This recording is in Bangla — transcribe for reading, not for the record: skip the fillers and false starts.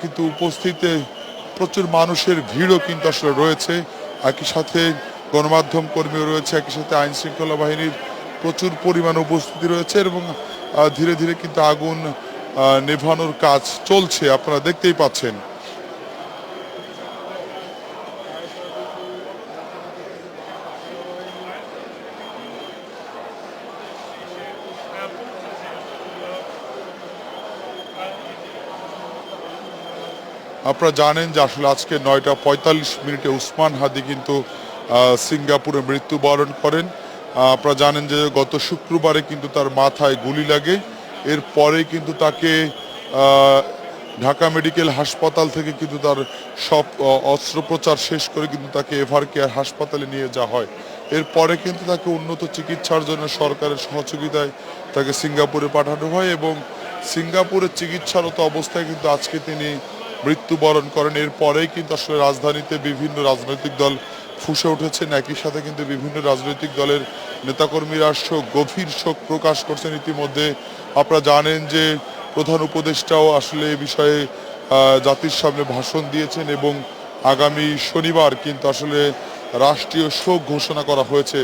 কিন্তু উপস্থিতে প্রচুর মানুষের ভিড়ও কিন্তু আসলে রয়েছে। একই সাথে গণমাধ্যম কর্মীও রয়েছে, একই সাথে আইন শৃঙ্খলা বাহিনীর প্রচুর পরিমাণ উপস্থিতি রয়েছে এবং ধীরে ধীরে কিন্তু আগুন নেভানোর কাজ চলছে, আপনারা দেখতেই পাচ্ছেন। আপনারা জানেন যে আসলে আজকে 9টা 45 উসমান হাদি কিন্তু সিঙ্গাপুরে মৃত্যুবরণ করেন। আপনারা জানেন যে গত শুক্রবারে কিন্তু তার মাথায় গুলি লাগে। এরপরে কিন্তু তাকে ঢাকা মেডিকেল হাসপাতাল থেকে কিন্তু তার সব অস্ত্রোপচার শেষ করে কিন্তু তাকে এভার কেয়ার হাসপাতালে নিয়ে যাওয়া হয়। এরপরে কিন্তু তাকে উন্নত চিকিৎসার জন্য সরকারের সহযোগিতায় তাকে সিঙ্গাপুরে পাঠানো হয় এবং সিঙ্গাপুরের চিকিৎসারত অবস্থায় কিন্তু আজকে তিনি মৃত্যুবরণ করেন। এরপরেই কিন্তু আসলে রাজধানীতে বিভিন্ন রাজনৈতিক দল ফুঁসে উঠেছেন। একই সাথে কিন্তু বিভিন্ন রাজনৈতিক দলের নেতাকর্মীরা গভীর শোক প্রকাশ করছেন। ইতিমধ্যে আপনারা জানেন যে প্রধান উপদেষ্টাও আসলে এ বিষয়ে জাতির সামনে ভাষণ দিয়েছেন এবং আগামী শনিবার কিন্তু আসলে রাষ্ট্রীয় শোক ঘোষণা করা হয়েছে।